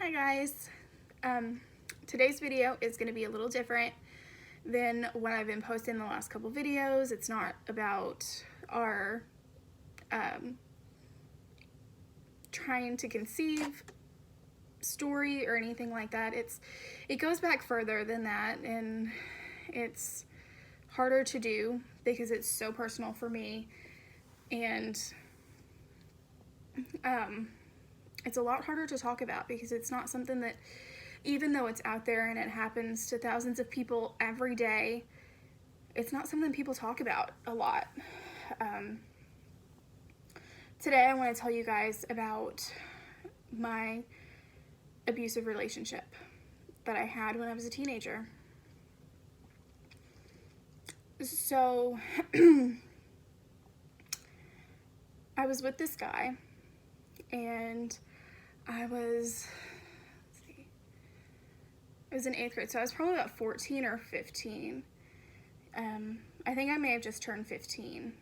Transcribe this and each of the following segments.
Hi guys. Today's video is going to be a little different than what I've been posting the last couple videos. It's not about our trying to conceive story or anything like that. It goes back further than that, and it's harder to do because it's so personal for me, and it's a lot harder to talk about because it's not something that, even though it's out there and it happens to thousands of people every day, it's not something people talk about a lot. Today I want to tell you guys about my abusive relationship that I had when I was a teenager. So I was with this guy, and I was in 8th grade, so I was probably about 14 or 15. I think I may have just turned 15,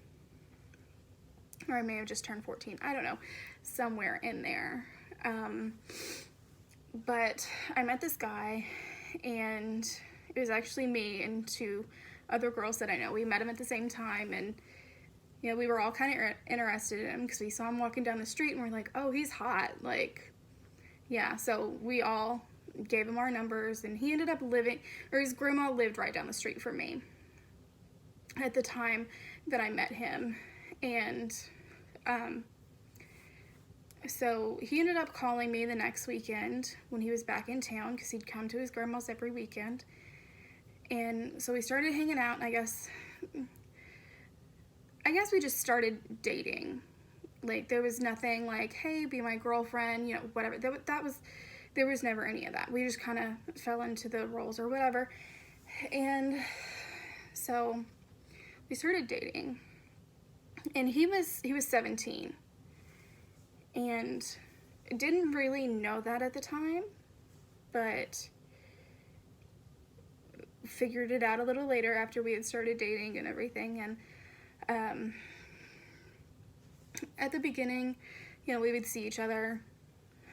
or I may have just turned 14. I don't know, somewhere in there. But I met this guy, and it was actually me and two other girls that I know. We met him at the same time, and you know, we were all kind of interested in him because we saw him walking down the street and we're like, oh, he's hot. Like, yeah, so we all gave him our numbers, and he ended up living, or his grandma lived right down the street from me at the time that I met him. And so he ended up calling me the next weekend when he was back in town, because he'd come to his grandma's every weekend. And so we started hanging out, and I guess we just started dating. Like, there was nothing like, hey, be my girlfriend, you know, whatever. There was never any of that. We just kind of fell into the roles or whatever. And so we started dating, and he was 17, and didn't really know that at the time, but figured it out a little later after we had started dating and everything. And at the beginning, you know, we would see each other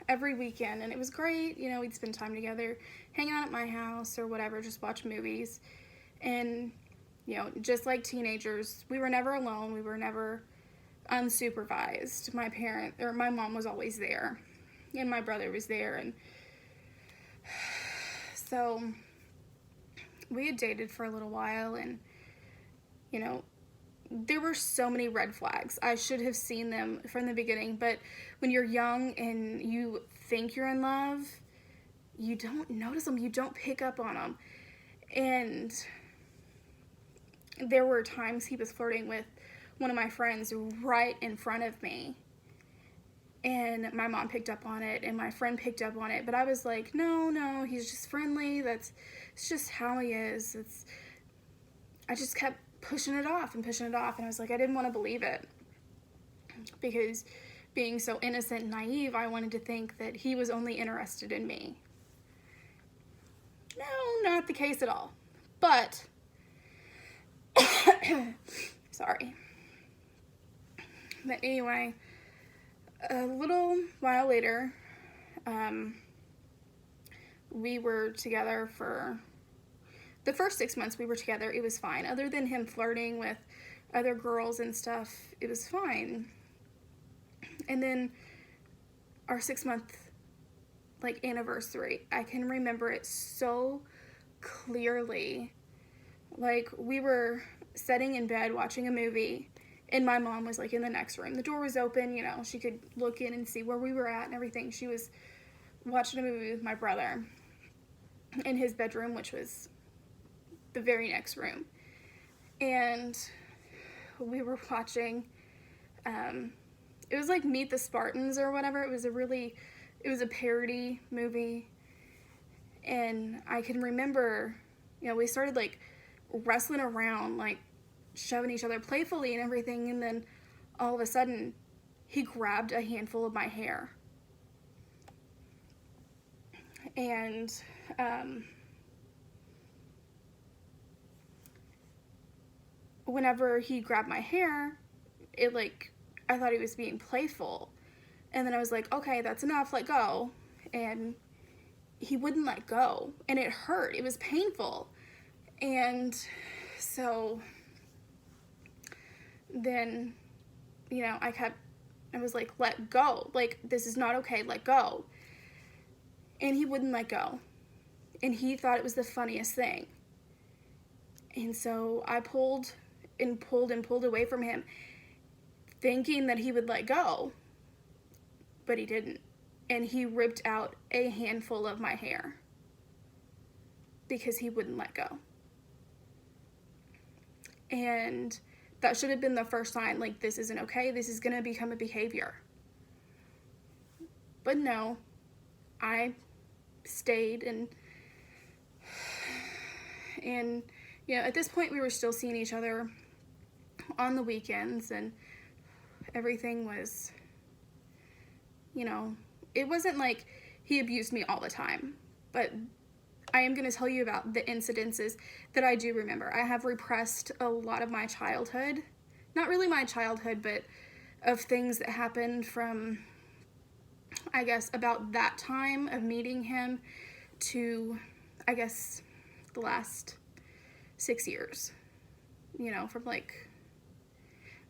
every weekend, and it was great. You know, we'd spend time together, hang out at my house or whatever, just watch movies. And, you know, just like teenagers, we were never alone. We were never unsupervised. My mom was always there, and my brother was there. And so we had dated for a little while, and, you know, there were so many red flags. I should have seen them from the beginning, but when you're young and you think you're in love, you don't notice them, you don't pick up on them. And there were times he was flirting with one of my friends right in front of me, and my mom picked up on it, and my friend picked up on it, but I was like, no, he's just friendly, it's just how he is. I just kept pushing it off, and I was like, I didn't want to believe it, because being so innocent and naive, I wanted to think that he was only interested in me. No, not the case at all. But sorry. But anyway, a little while later, we were together for the first 6 months. We were together. It was fine. Other than him flirting with other girls and stuff, it was fine. And then our 6-month anniversary, I can remember it so clearly. Like, we were sitting in bed watching a movie, and my mom was like in the next room. The door was open, you know, she could look in and see where we were at and everything. She was watching a movie with my brother in his bedroom, which was the very next room. And we were watching, it was like Meet the Spartans or whatever. It was a parody movie. And I can remember, you know, we started like wrestling around, like shoving each other playfully and everything. And then all of a sudden he grabbed a handful of my hair. And, whenever he grabbed my hair, I thought he was being playful. And then I was like, okay, that's enough, let go. And he wouldn't let go, and it hurt. It was painful. And so then, I was like, let go. Like, this is not okay. Let go. And he wouldn't let go. And he thought it was the funniest thing. And so I pulled and pulled and pulled away from him, thinking that he would let go. But he didn't. And he ripped out a handful of my hair because he wouldn't let go. And that should have been the first sign, like, this isn't okay. This is going to become a behavior. But no, I stayed, and at this point we were still seeing each other on the weekends, and everything was, it wasn't like he abused me all the time, but I am going to tell you about the incidences that I do remember. I have repressed a lot of my childhood. Not really my childhood, but of things that happened from, I guess, about that time of meeting him to, I guess, the last 6 years. From like,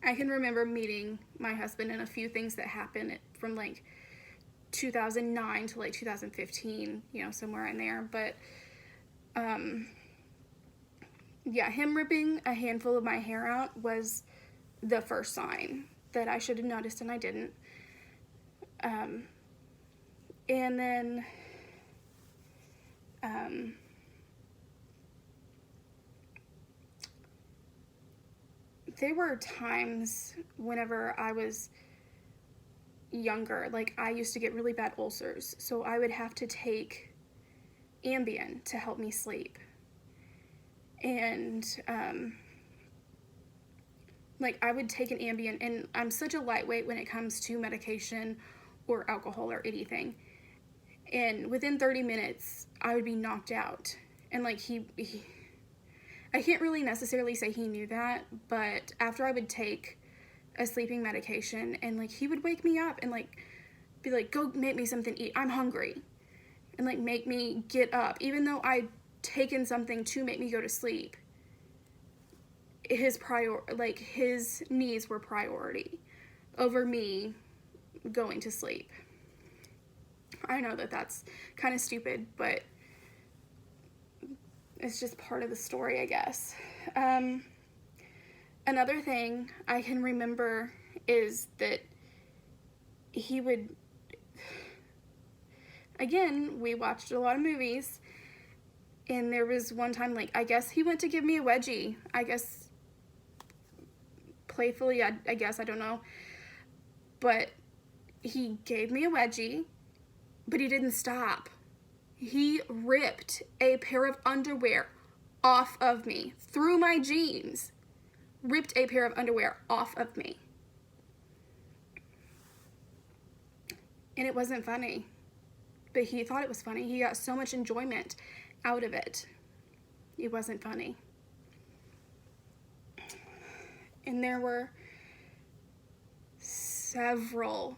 I can remember meeting my husband and a few things that happened from like 2009 to like 2015, somewhere in there. But him ripping a handful of my hair out was the first sign that I should have noticed, and I didn't. And then there were times whenever I was younger, like, I used to get really bad ulcers, so I would have to take Ambien to help me sleep. And I would take an Ambien, and I'm such a lightweight when it comes to medication or alcohol or anything, and within 30 minutes I would be knocked out. And like, he I can't really necessarily say he knew that, but after I would take a sleeping medication, and like, he would wake me up and like be like, go make me something to eat, I'm hungry, and like make me get up even though I'd taken something to make me go to sleep. His needs were priority over me going to sleep. I know that that's kind of stupid, but it's just part of the story, I guess. Another thing I can remember is that he would, again, we watched a lot of movies, and there was one time, like, I guess he went to give me a wedgie. I guess playfully, I guess, I don't know. But he gave me a wedgie, but he didn't stop. He ripped a pair of underwear off of me, through my jeans. Ripped a pair of underwear off of me. And it wasn't funny. But he thought it was funny. He got so much enjoyment out of it. It wasn't funny. And there were several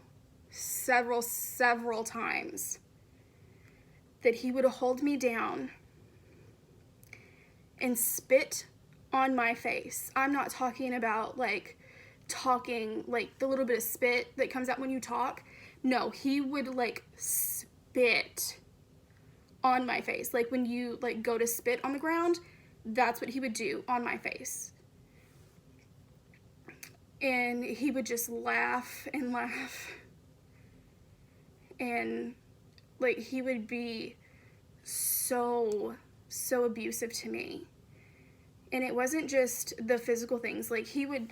times that he would hold me down and spit on my face. I'm not talking about like talking, like the little bit of spit that comes out when you talk. No, he would like spit on my face. Like when you like go to spit on the ground, that's what he would do on my face. And he would just laugh and laugh. And like, he would be so abusive to me. And it wasn't just the physical things. Like, he would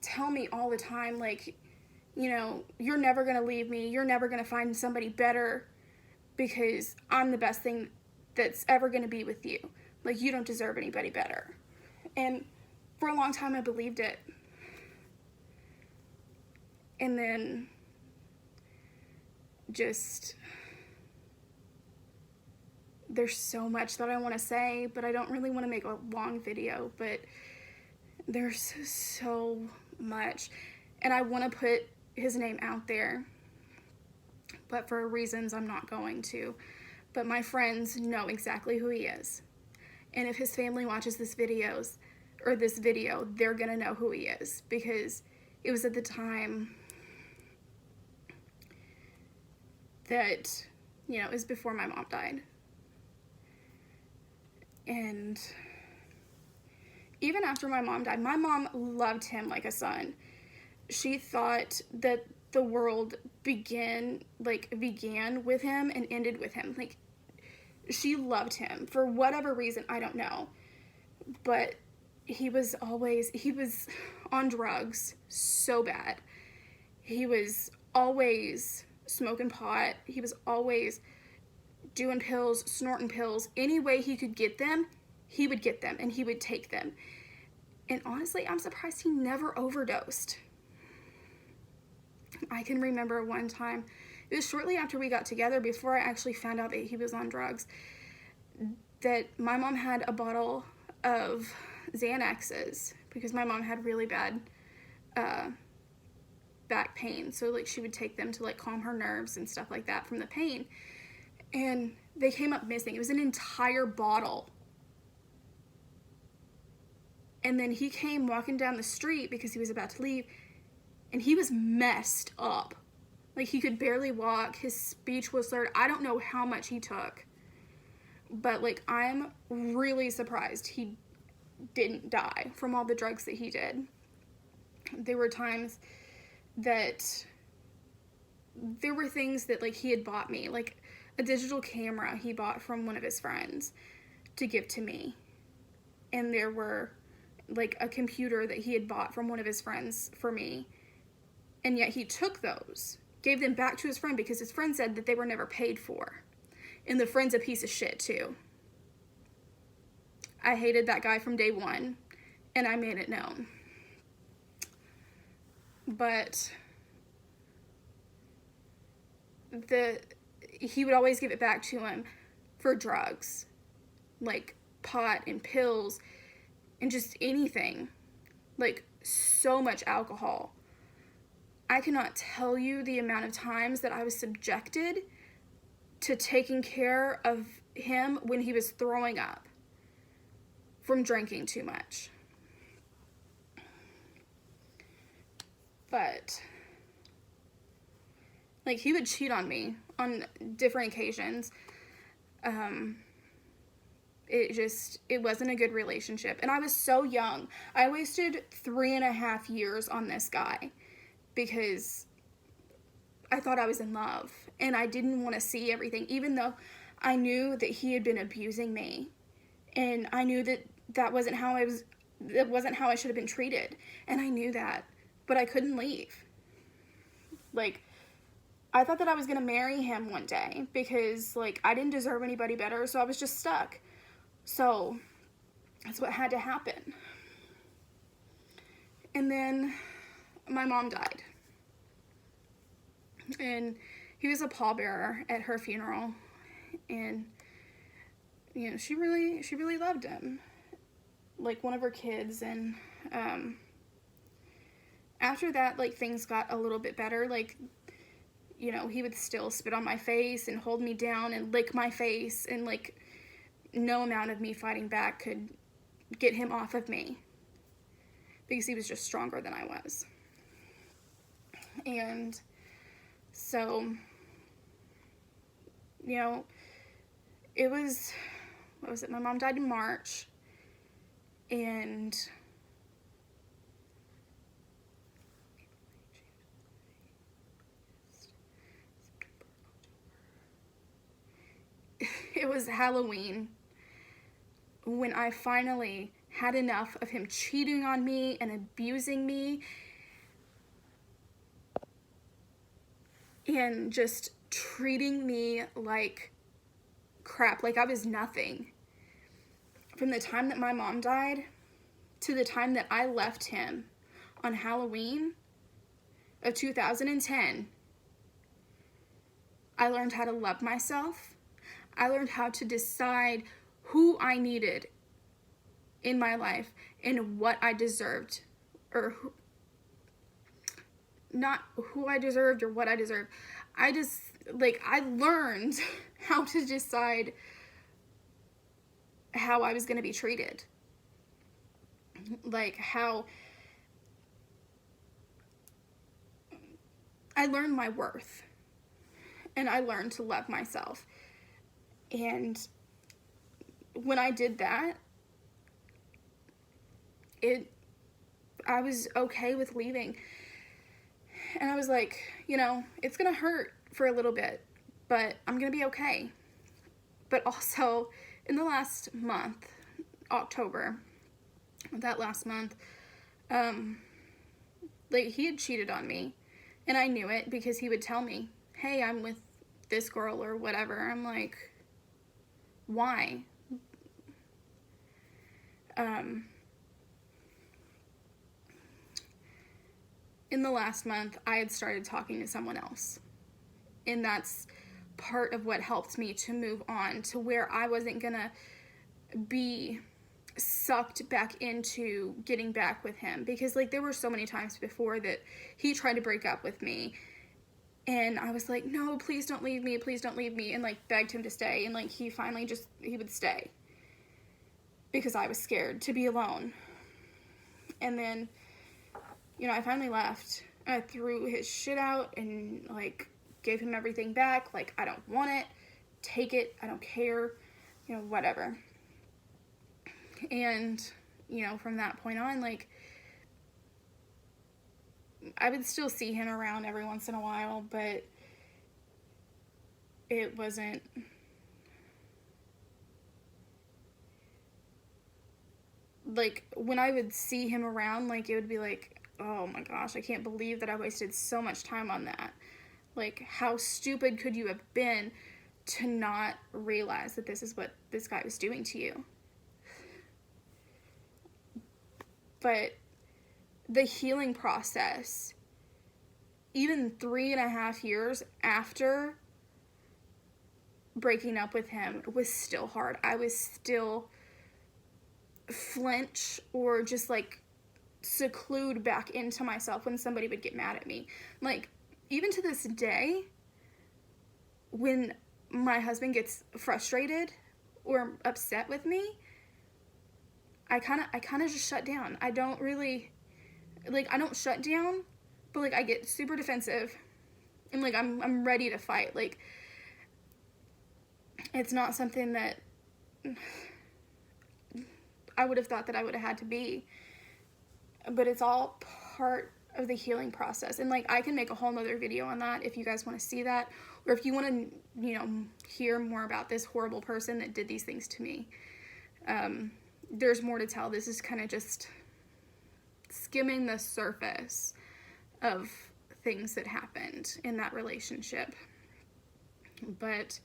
tell me all the time, like, you're never going to leave me. You're never going to find somebody better because I'm the best thing that's ever going to be with you. Like, you don't deserve anybody better. And for a long time, I believed it. And then just, there's so much that I want to say, but I don't really want to make a long video, but there's so much, and I want to put his name out there, but for reasons I'm not going to. but my friends know exactly who he is. And if his family watches this video, they're gonna know who he is, because it was at the time that, it was before my mom died. And even after my mom died, my mom loved him like a son. She thought that the world began with him and ended with him. Like, she loved him for whatever reason, I don't know. But he was on drugs so bad. He was always smoking pot. He was always doing pills, snorting pills. Any way he could get them, he would get them, and he would take them. And honestly, I'm surprised he never overdosed. I can remember one time, it was shortly after we got together, before I actually found out that he was on drugs, that my mom had a bottle of Xanaxes, because my mom had really bad back pain. So, like, she would take them to, like, calm her nerves and stuff like that from the pain. And they came up missing. It was an entire bottle. And then he came walking down the street because he was about to leave, and he was messed up. Like, he could barely walk. His speech was slurred. I don't know how much he took, but, like, I'm really surprised he didn't die from all the drugs that he did. There were times that there were things that, like, he had bought me, like a digital camera he bought from one of his friends to give to me. And there were, like, a computer that he had bought from one of his friends for me. And yet he took those, gave them back to his friend, because his friend said that they were never paid for. And the friend's a piece of shit, too. I hated that guy from day one, and I made it known. But he would always give it back to him for drugs, like pot and pills and just anything, like so much alcohol. I cannot tell you the amount of times that I was subjected to taking care of him when he was throwing up from drinking too much. But, like, he would cheat on me on different occasions. It wasn't a good relationship. And I was so young. I wasted 3.5 years on this guy because I thought I was in love. And I didn't want to see everything, even though I knew that he had been abusing me. And I knew that wasn't how I should have been treated. And I knew that. But I couldn't leave. Like, I thought that I was going to marry him one day because, like, I didn't deserve anybody better, so I was just stuck. So, that's what had to happen. And then my mom died. And he was a pallbearer at her funeral. And, she really loved him. Like, one of her kids. And, after that, like, things got a little bit better. Like, he would still spit on my face and hold me down and lick my face. And, like, no amount of me fighting back could get him off of me. Because he was just stronger than I was. And so, it was, what was it? My mom died in March. And it was Halloween when I finally had enough of him cheating on me and abusing me and just treating me like crap, like I was nothing. From the time that my mom died to the time that I left him on Halloween of 2010, I learned how to love myself. I learned how to decide who I needed in my life and what I deserved, or not who I deserved or what I deserved. I learned how to decide how I was going to be treated. Like, how I learned my worth, and I learned to love myself. And when I did that, I was okay with leaving. And I was like, you know, it's gonna hurt for a little bit, but I'm gonna be okay. But also, in the last month, October, that last month, like, he had cheated on me, and I knew it because he would tell me, hey, I'm with this girl or whatever. I'm like, why? In the last month, I had started talking to someone else. And that's part of what helped me to move on to where I wasn't gonna be sucked back into getting back with him. Because, like, there were so many times before that he tried to break up with me. And I was like, no, please don't leave me, please don't leave me. And, like, begged him to stay. And, like, he finally he would stay. Because I was scared to be alone. And then, you know, I finally left. I threw his shit out and, like, gave him everything back. Like, I don't want it. Take it. I don't care. You know, whatever. And, you know, from that point on, like, I would still see him around every once in a while, but it wasn't... Like, when I would see him around, like, it would be like, oh my gosh, I can't believe that I wasted so much time on that. Like, how stupid could you have been to not realize that this is what this guy was doing to you? But the healing process, even 3.5 years after breaking up with him, was still hard. I was still flinch or just, like, seclude back into myself when somebody would get mad at me. Like, even to this day, when my husband gets frustrated or upset with me, I kind of just shut down. I don't really, like, I don't shut down, but, like, I get super defensive and, like, I'm ready to fight. Like, it's not something that I would have thought that I would have had to be, but it's all part of the healing process. And, like, I can make a whole nother video on that if you guys want to see that, or if you want to, you know, hear more about this horrible person that did these things to me. There's more to tell. This is kind of just skimming the surface of things that happened in that relationship. But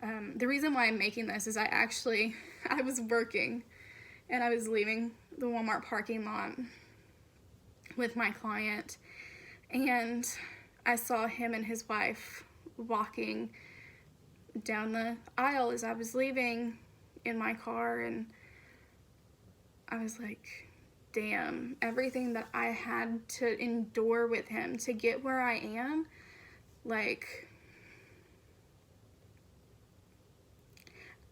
the reason why I'm making this is I was working and I was leaving the Walmart parking lot with my client, and I saw him and his wife walking down the aisle as I was leaving in my car, and I was like, damn, everything that I had to endure with him to get where I am, like,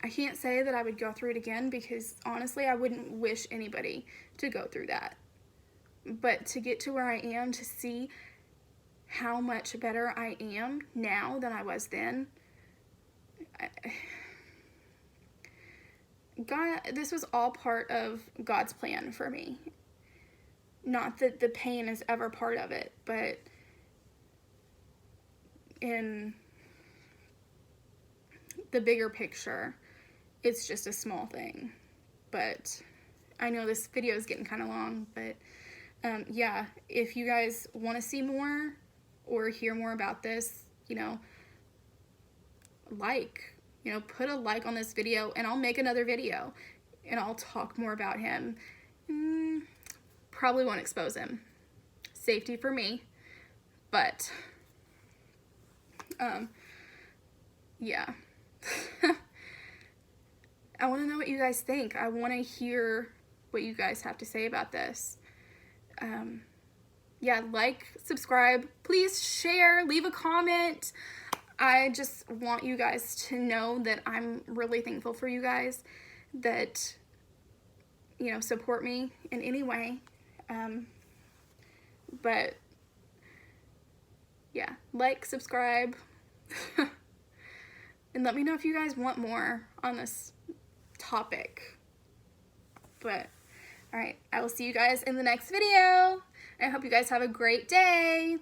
I can't say that I would go through it again, because honestly, I wouldn't wish anybody to go through that. But to get to where I am, to see how much better I am now than I was then, God, this was all part of God's plan for me. Not that the pain is ever part of it, but in the bigger picture, it's just a small thing. But I know this video is getting kind of long, but yeah, if you guys want to see more or hear more about this, you know, put a like on this video, and I'll make another video and I'll talk more about him. Probably won't expose him. Safety for me. But yeah. I want to know what you guys think. I want to hear what you guys have to say about this. Yeah, like, subscribe, please share, leave a comment. I just want you guys to know that I'm really thankful for you guys that, you know, support me in any way. But yeah, like, subscribe, and let me know if you guys want more on this topic. But all right, I will see you guys in the next video. I hope you guys have a great day.